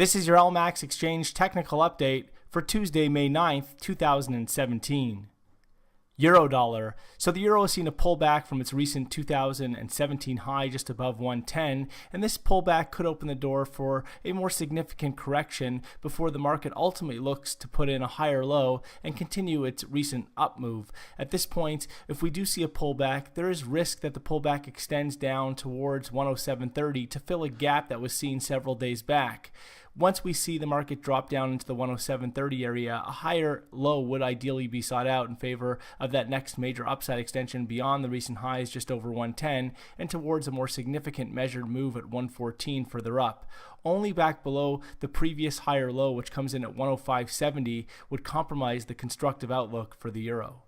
This is your LMAX Exchange Technical Update for Tuesday, May 9th, 2017. Euro-dollar. So the euro has seen a pullback from its recent 2017 high just above 110, and this pullback could open the door for a more significant correction before the market ultimately looks to put in a higher low and continue its recent up move. At this point, if we do see a pullback, there is risk that the pullback extends down towards 107.30 to fill a gap that was seen several days back. Once we see the market drop down into the 107.30 area, a higher low would ideally be sought out in favor of that next major upside extension beyond the recent highs just over 110 and towards a more significant measured move at 114 further up. Only back below the previous higher low, which comes in at 105.70, would compromise the constructive outlook for the euro.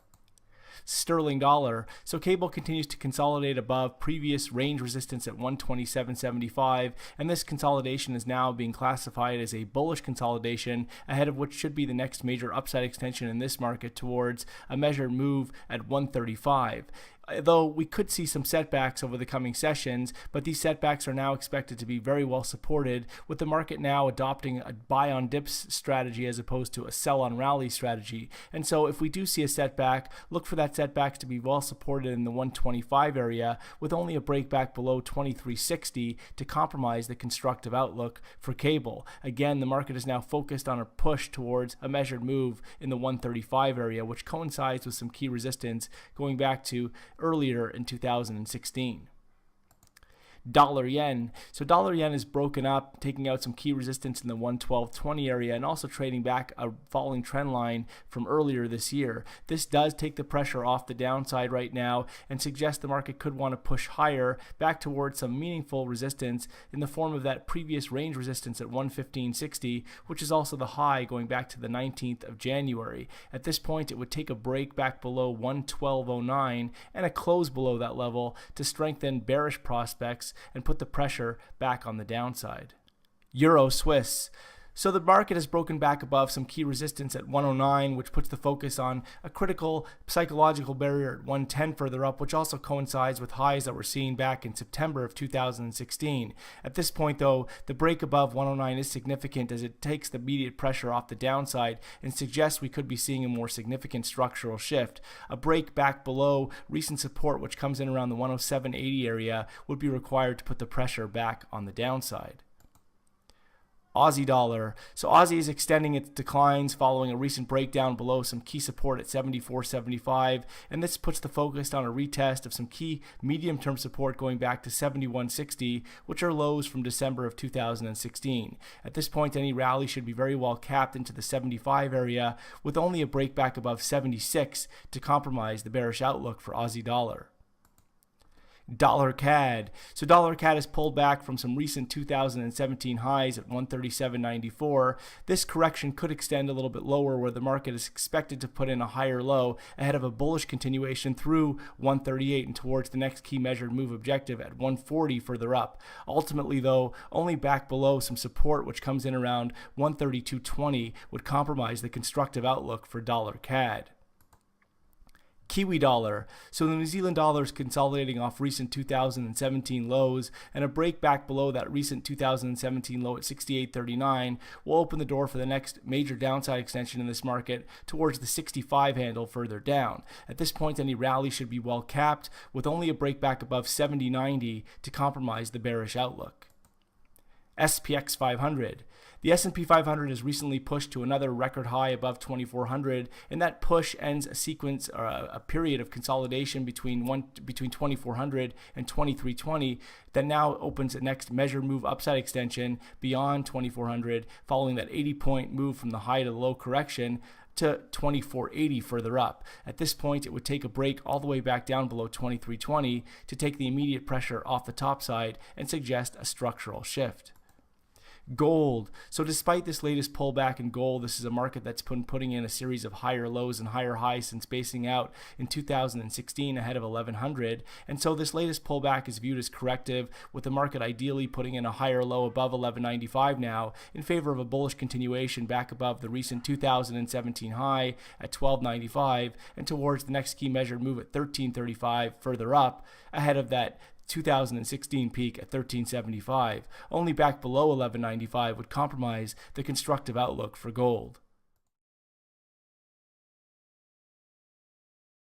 Sterling dollar. So cable continues to consolidate above previous range resistance at 127.75, and this consolidation is now being classified as a bullish consolidation ahead of what should be the next major upside extension in this market towards a measured move at 135. Though we could see some setbacks over the coming sessions, but these setbacks are now expected to be very well supported, with the market now adopting a buy on dips strategy as opposed to a sell on rally strategy. And so if we do see a setback, look for that setback to be well supported in the 125 area, with only a breakback below 23.60 to compromise the constructive outlook for cable. Again, the market is now focused on a push towards a measured move in the 135 area, which coincides with some key resistance going back to earlier in 2016. Dollar yen. So dollar yen is broken up, taking out some key resistance in the 112.20 area and also trading back a falling trend line from earlier this year. This does take the pressure off the downside right now and suggests the market could want to push higher back towards some meaningful resistance in the form of that previous range resistance at 115.60, which is also the high going back to the 19th of January. At this point, it would take a break back below 112.09 and a close below that level to strengthen bearish prospects and put the pressure back on the downside. Euro Swiss. So the market has broken back above some key resistance at 109, which puts the focus on a critical psychological barrier at 110 further up, which also coincides with highs that were seen back in September of 2016. At this point, though, the break above 109 is significant as it takes the immediate pressure off the downside and suggests we could be seeing a more significant structural shift. A break back below recent support, which comes in around the 107.80 area, would be required to put the pressure back on the downside. Aussie dollar. So Aussie is extending its declines following a recent breakdown below some key support at 74.75, and this puts the focus on a retest of some key medium-term support going back to 71.60, which are lows from December of 2016. At this point, any rally should be very well capped into the 75 area, with only a breakback above 76 to compromise the bearish outlook for Aussie dollar. Dollar CAD. So dollar CAD has pulled back from some recent 2017 highs at 137.94. This correction could extend a little bit lower, where the market is expected to put in a higher low ahead of a bullish continuation through 138 and towards the next key measured move objective at 140 further up. Ultimately, though, only back below some support, which comes in around 132.20, would compromise the constructive outlook for dollar CAD. Kiwi dollar. So the New Zealand dollar is consolidating off recent 2017 lows, and a break back below that recent 2017 low at 68.39 will open the door for the next major downside extension in this market towards the 65 handle further down. At this point, any rally should be well capped, with only a break back above 70.90 to compromise the bearish outlook. SPX 500. The S&P 500 has recently pushed to another record high above 2,400, and that push ends a sequence or a period of consolidation between 2,400 and 2,320 that now opens a next measured move upside extension beyond 2,400, following that 80-point move from the high to the low correction to 2480 further up. At this point, it would take a break all the way back down below 2320 to take the immediate pressure off the top side and suggest a structural shift. Gold. So despite this latest pullback in gold, this is a market that's putting in a series of higher lows and higher highs since basing out in 2016 ahead of 1100. And so this latest pullback is viewed as corrective, with the market ideally putting in a higher low above 1195 now in favor of a bullish continuation back above the recent 2017 high at 1295 and towards the next key measured move at 1335 further up ahead of that 2016 peak at 1375. Only back below 1195 would compromise the constructive outlook for gold.